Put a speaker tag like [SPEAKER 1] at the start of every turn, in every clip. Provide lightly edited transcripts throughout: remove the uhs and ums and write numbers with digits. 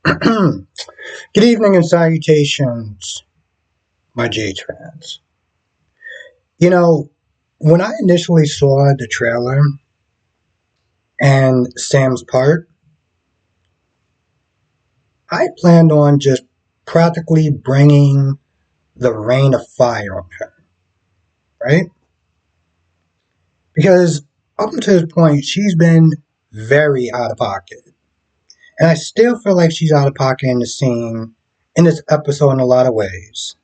[SPEAKER 1] Good evening and salutations, my J trans. You know, when I initially saw the trailer and Sam's part, I planned on just practically bringing the rain of fire on her, right? Because up until this point, she's been very out of pocket. And I still feel like she's out of pocket in the scene, in this episode in a lot of ways.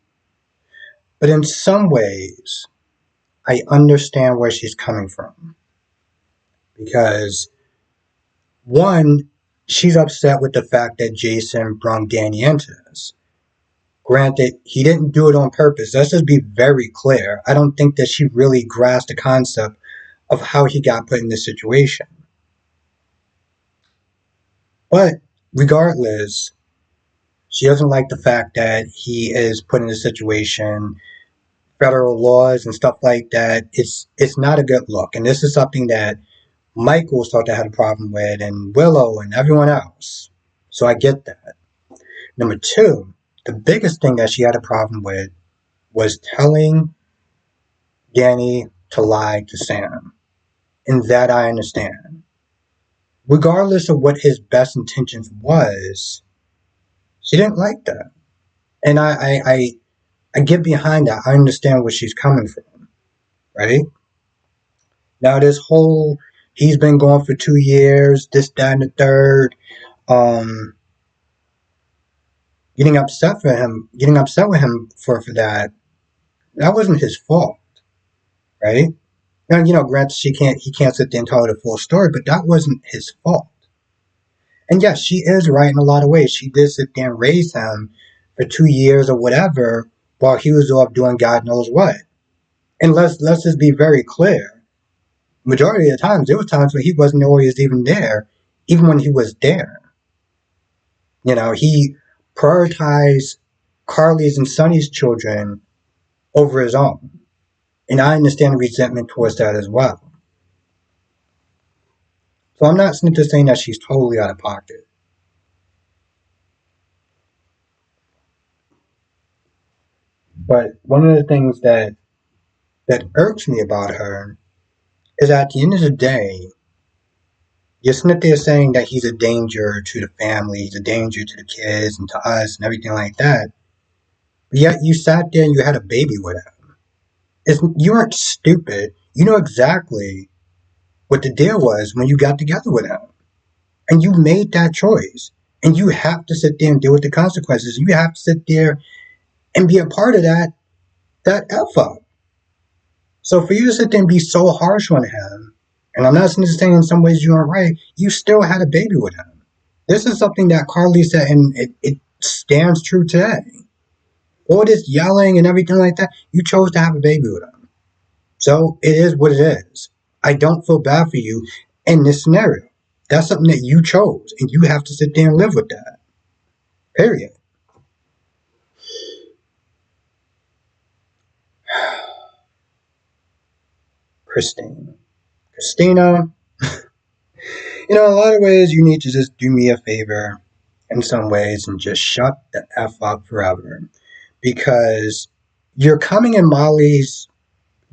[SPEAKER 1] But in some ways, I understand where she's coming from. Because one, she's upset with the fact that Jason brought Danny into this. Granted, he didn't do it on purpose. Let's just be very clear. I don't think that she really grasped the concept of how he got put in this situation. But regardless, she doesn't like the fact that he is put in this situation, federal laws and stuff like that. It's not a good look. And this is something that Michael started to have a problem with, and Willow and everyone else. So I get that. Number two, the biggest thing that she had a problem with was telling Danny to lie to Sam. And that I understand. Regardless of what his best intentions was, she didn't like that. And I get behind that. I understand where she's coming from. Right? Now this whole he's been gone for 2 years, this, that, and the third, getting upset with him for that wasn't his fault, right? Now, granted, he can't sit there and tell the full story, but that wasn't his fault. And yes, she is right in a lot of ways. She did sit there and raise him for 2 years or whatever while he was off doing God knows what. And let's just be very clear. Majority of the times, there were times where he wasn't always even there, even when he was there. He prioritized Carly's and Sonny's children over his own. And I understand the resentment towards that as well. So I'm not simply saying that she's totally out of pocket. But one of the things that irks me about her is at the end of the day, you're sitting there saying that he's a danger to the family, he's a danger to the kids and to us and everything like that. But yet you sat there and you had a baby with him. You aren't stupid. You know exactly what the deal was when you got together with him. And you made that choice. And you have to sit there and deal with the consequences. You have to sit there and be a part of that F up. So for you to sit there and be so harsh on him, and I'm not saying in some ways you aren't right, you still had a baby with him. This is something that Carly said, and it stands true today. All this yelling and everything like that, you chose to have a baby with him. So it is what it is. I don't feel bad for you in this scenario. That's something that you chose, and you have to sit there and live with that. Period. Christina, in a lot of ways, you need to just do me a favor in some ways and just shut the F up forever. Because you're coming in Molly's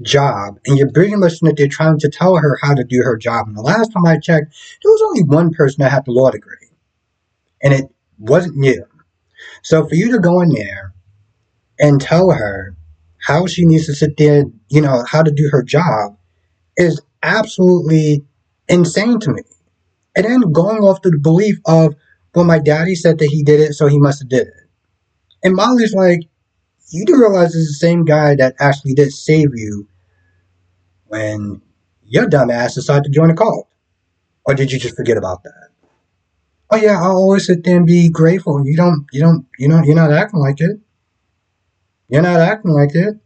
[SPEAKER 1] job and you're pretty much that they're trying to tell her how to do her job. And the last time I checked, there was only one person that had the law degree. And it wasn't you. So for you to go in there and tell her how she needs to sit there, how to do her job is absolutely insane to me. And then going off to the belief of, well, my daddy said that he did it, so he must have did it. And Molly's like, you do realize it's the same guy that actually did save you when your dumb ass decided to join a cult. Or did you just forget about that? Oh yeah, I'll always sit there and be grateful. You're not acting like it. You're not acting like it.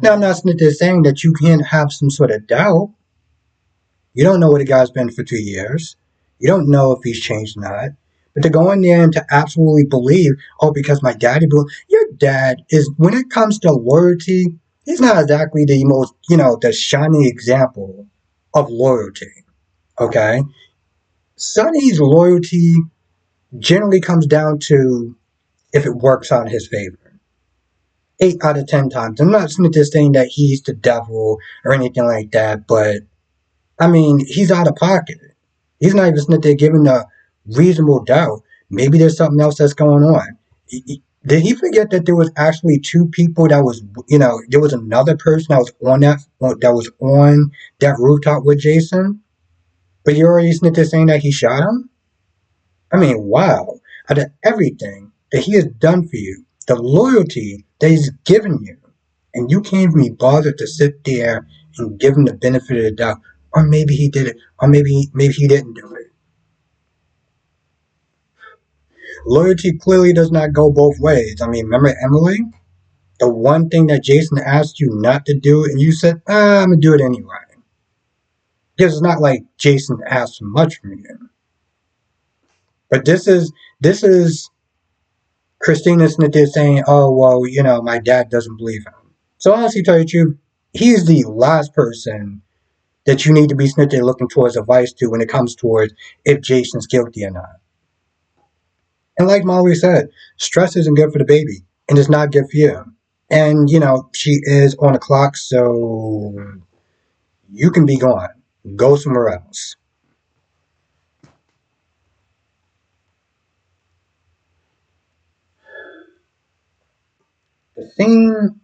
[SPEAKER 1] Now, I'm not saying that you can't have some sort of doubt. You don't know what a guy's been for 2 years. You don't know if he's changed or not. But to go in there and to absolutely believe, oh, because my daddy your dad is, when it comes to loyalty, he's not exactly the most, the shining example of loyalty. Okay? Sonny's loyalty generally comes down to if it works out in his favor. 8 out of 10 times. I'm not just saying that he's the devil or anything like that, but I mean, he's out of pocket. He's not even sitting there giving a reasonable doubt. Maybe there's something else that's going on. Did he forget that there was actually two people that was, there was another person that was on that rooftop with Jason? But you're already sitting there saying that he shot him? I mean, wow. Out of everything that he has done for you, the loyalty that he's given you, and you can't even be bothered to sit there and give him the benefit of the doubt. Or maybe he did it, or maybe he didn't do it. Loyalty clearly does not go both ways. I mean, remember Emily? The one thing that Jason asked you not to do, and you said, I'm gonna do it anyway. Because it's not like Jason asked much from you. But this is Christina Smith saying, "Oh well, my dad doesn't believe him." So honestly, tell you the truth, he's the last person that you need to be sitting there looking towards advice to when it comes towards if Jason's guilty or not. And like Molly said, stress isn't good for the baby, and it's not good for you. And she is on the clock, so you can be gone. Go somewhere else. The scene,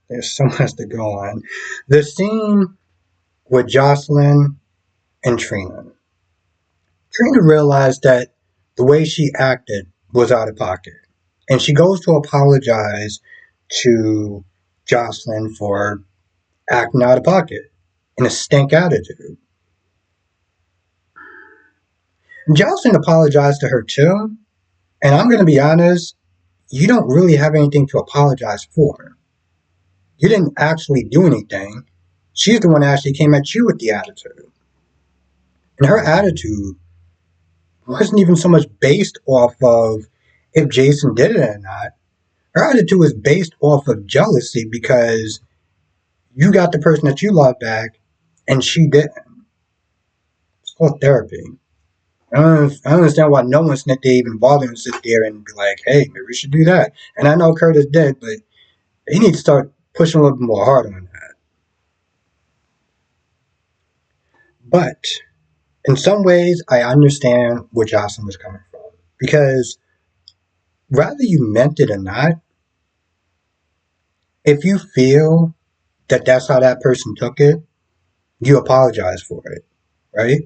[SPEAKER 1] there's so much to go on. The scene with Josslyn and Trina. Trina realized that the way she acted was out of pocket. And she goes to apologize to Josslyn for acting out of pocket in a stink attitude. And Josslyn apologized to her too. And I'm going to be honest, you don't really have anything to apologize for. You didn't actually do anything. She's the one that actually came at you with the attitude. And her attitude wasn't even so much based off of if Jason did it or not. Her attitude was based off of jealousy because you got the person that you love back and she didn't. It's called therapy. I don't understand why no one's not there even bothering to sit there and be like, hey, maybe we should do that. And I know Curtis did, but he needs to start pushing a little bit more hard on that. But in some ways, I understand where Jocelyn was coming from. Because whether you meant it or not, if you feel that that's how that person took it, you apologize for it, right?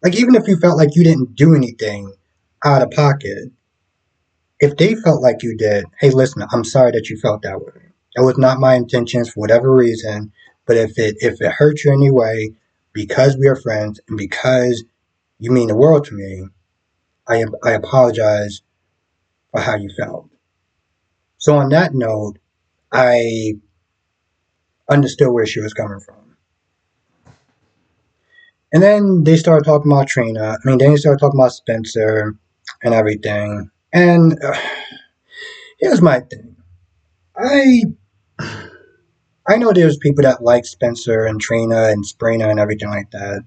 [SPEAKER 1] Like, even if you felt like you didn't do anything out of pocket, if they felt like you did, hey, listen, I'm sorry that you felt that way. That was not my intentions for whatever reason. But if it hurt you anyway, because we are friends and because you mean the world to me, I apologize for how you felt. So on that note, I understood where she was coming from. And then they started talking about Trina. I mean, then they started talking about Spencer and everything. And here's my thing. I I know there's people that like Spencer and Trina and Sprina and everything like that.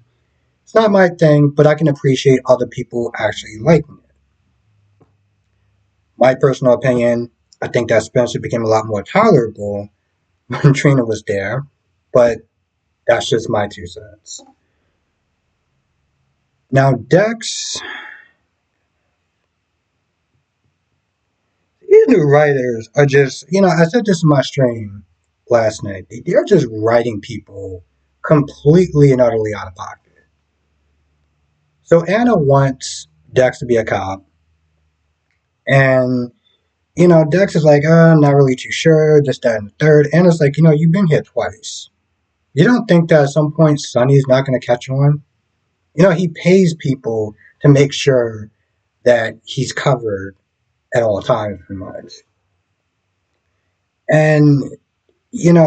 [SPEAKER 1] It's not my thing, but I can appreciate other people actually liking it. My personal opinion, I think that Spencer became a lot more tolerable when Trina was there, but that's just my 2 cents. Now, Dex, these new writers are just, I said this in my stream last night. They're just writing people completely and utterly out of pocket. So Anna wants Dex to be a cop, and Dex is like, I'm not really too sure, this, that, and the third. Anna's like, you've been here twice. You don't think that at some point Sonny's not going to catch on? He pays people to make sure that he's covered at all times, pretty much. And,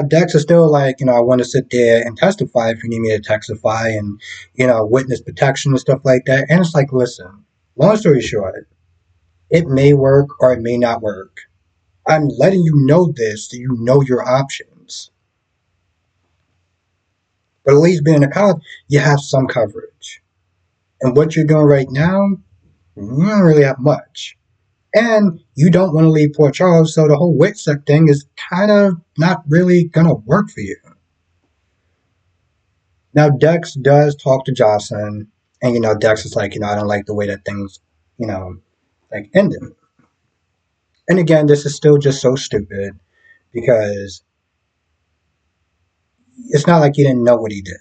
[SPEAKER 1] Dex is still like, I want to sit there and testify if you need me to testify and, witness protection and stuff like that. And it's like, listen, long story short, it may work or it may not work. I'm letting you know this so you know your options. But at least being a cop, you have some coverage. And what you're doing right now, you don't really have much. And you don't want to leave Port Charles, so the whole Witsuck thing is kind of not really gonna work for you. Now Dex does talk to Josslyn, and Dex is like, I don't like the way that things, you know, like ended. And again, this is still just so stupid because it's not like he didn't know what he did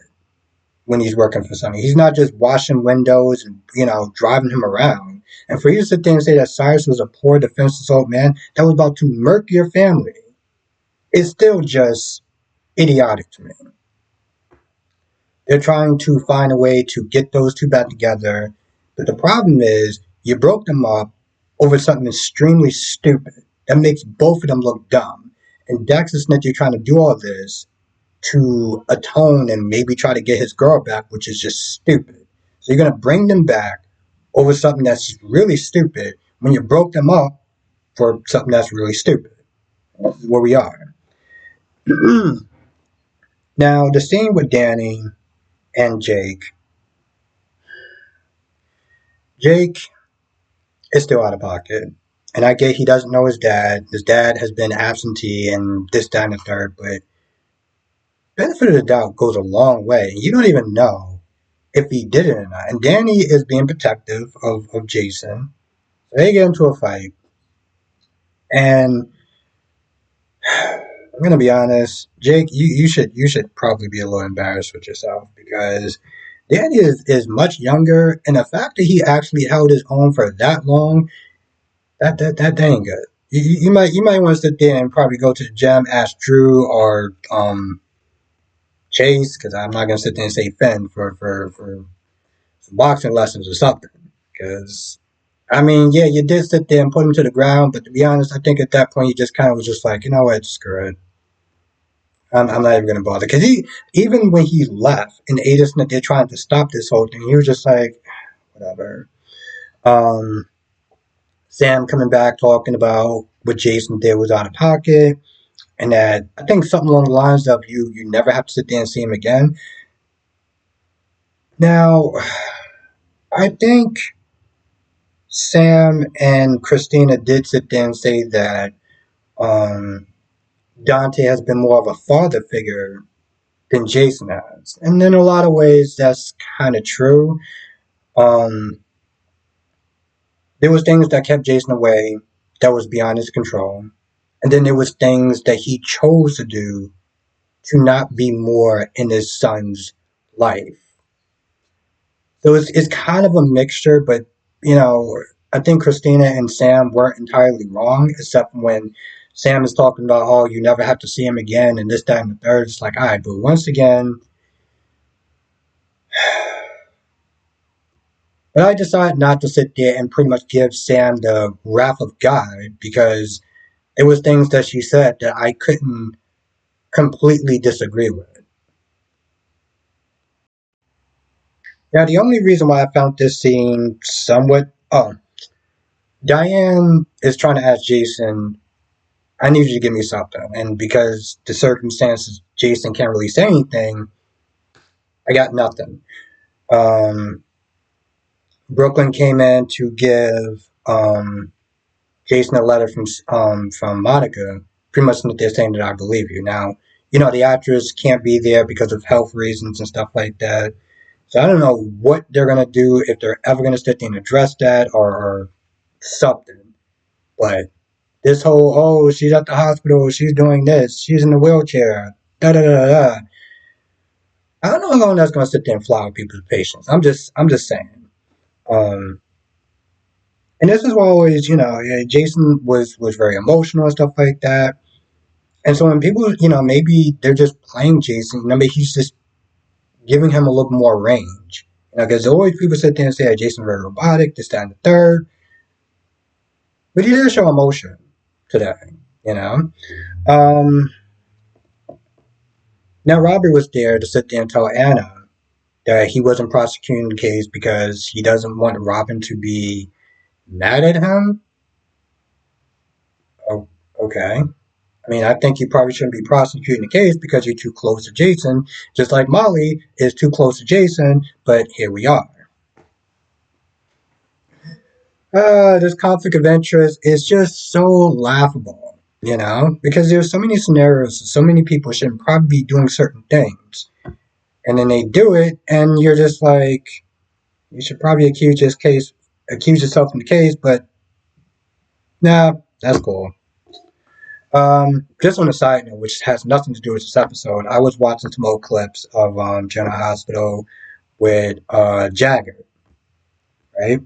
[SPEAKER 1] when he's working for somebody. He's not just washing windows and driving him around. And for you to sit there and say that Cyrus was a poor defenseless old man that was about to murk your family, it's still just idiotic to me. They're trying to find a way to get those two back together, but the problem is you broke them up over something extremely stupid that makes both of them look dumb. And Dex is that you're trying to do all this to atone and maybe try to get his girl back, which is just stupid. So you're gonna bring them back over something that's really stupid when you broke them up for something that's really stupid. This is where we are. Now the scene with Danny and Jake. Jake is still out of pocket. And I get he doesn't know his dad. His dad has been absentee and this, that, and the third, but benefit of the doubt goes a long way. You don't even know if he did it or not. And Danny is being protective of Jason. So they get into a fight. And I'm gonna be honest, Jake, you should probably be a little embarrassed with yourself because Danny is much younger, and the fact that he actually held his own for that long, that ain't good. You might want to sit there and probably go to the gym, ask Drew or Chase, because I'm not gonna sit there and say Finn for some boxing lessons or something. Because I mean, yeah, you did sit there and put him to the ground, but to be honest, I think at that point you just kind of was just like, you know what, screw it. I'm not even gonna bother. Because even when he left and Ada's that they're trying to stop this whole thing, he was just like, whatever. Um, Sam coming back talking about what Jason did was out of pocket, and that I think something along the lines of you never have to sit there and see him again. Now, I think Sam and Christina did sit there and say that um, Dante has been more of a father figure than Jason has. And in a lot of ways, that's kind of true. Um, there was things that kept Jason away that was beyond his control. And then there was things that he chose to do to not be more in his son's life. So it's kind of a mixture, but you know, I think Christina and Sam weren't entirely wrong, except when Sam is talking about, oh, you never have to see him again, and this, that, and the third. It's like, all right, but once again, but I decided not to sit there and pretty much give Sam the wrath of God because it was things that she said that I couldn't completely disagree with. Now, the only reason why I found this scene somewhat, Diane is trying to ask Jason, I need you to give me something. And because the circumstances, Jason can't really say anything, I got nothing. Um, Brooklyn came in to give Jason a letter from Monica, pretty much they're saying that I believe you. Now, the actress can't be there because of health reasons and stuff like that. So I don't know what they're gonna do if they're ever gonna sit there and address that or something. But this whole she's at the hospital, she's doing this, she's in the wheelchair, da da da da. I don't know how long that's gonna sit there and fly with people's patience. I'm just saying. Um, and this is why always, yeah, Jason was very emotional and stuff like that. And so when people, maybe they're just playing Jason, maybe he's just giving him a little more range. Because always people sit there and say, Jason's very robotic, this, that, and the third. But he did show emotion today, you know. Um, Now Robbie was there to sit there and tell Anna that he wasn't prosecuting the case because he doesn't want Robin to be mad at him. Oh, okay. I mean, I think you probably shouldn't be prosecuting the case because you're too close to Jason, just like Molly is too close to Jason, but here we are. this conflict of interest is just so laughable, because there's so many scenarios, so many people should probably be doing certain things, and then they do it, and you're just like, you should probably accuse yourself in the case, but nah, that's cool. Just on a side note, which has nothing to do with this episode, I was watching some old clips of General Hospital with Jagger, right?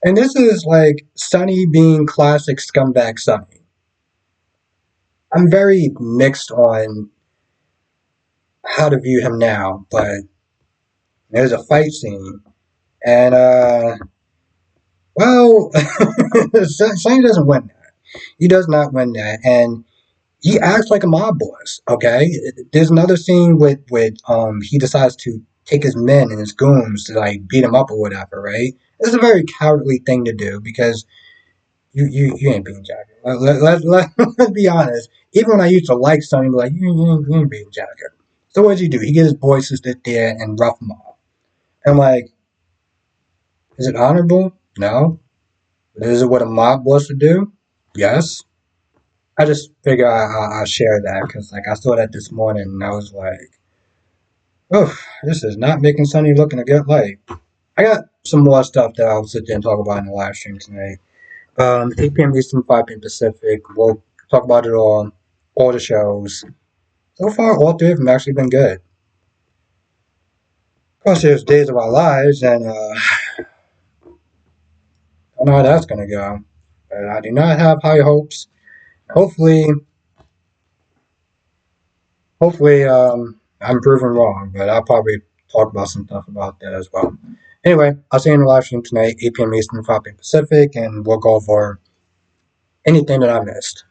[SPEAKER 1] And this is like Sonny being classic scumbag Sonny. I'm very mixed on how to view him now, but there's a fight scene, and well, Sonny doesn't win that. He does not win that, and he acts like a mob boss. Okay, there's another scene with he decides to take his men and his goons to like beat him up or whatever. Right? It's a very cowardly thing to do because you ain't beating Jagger. Let's be honest. Even when I used to like something, like you ain't beating Jagger. So what does he do? He gets his boys to sit there and rough them up. And I'm like, is it honorable? No. Is it what a mob was to do? Yes. I just figure I'll share that because like I saw that this morning and I was like, oh, this is not making Sunny look in a good light. I got some more stuff that I'll sit there and talk about in the live stream tonight. 8 p.m. Eastern, 5 p.m. Pacific. We'll talk about it all the shows. So far, all three of them actually been good. Of course, there's Days of Our Lives, and I don't know how that's gonna go. But I do not have high hopes. Hopefully, hopefully, I'm proven wrong, but I'll probably talk about some stuff about that as well. Anyway, I'll see you in the live stream tonight, 8 p.m. Eastern, 5 p.m. Pacific, and we'll go over anything that I missed.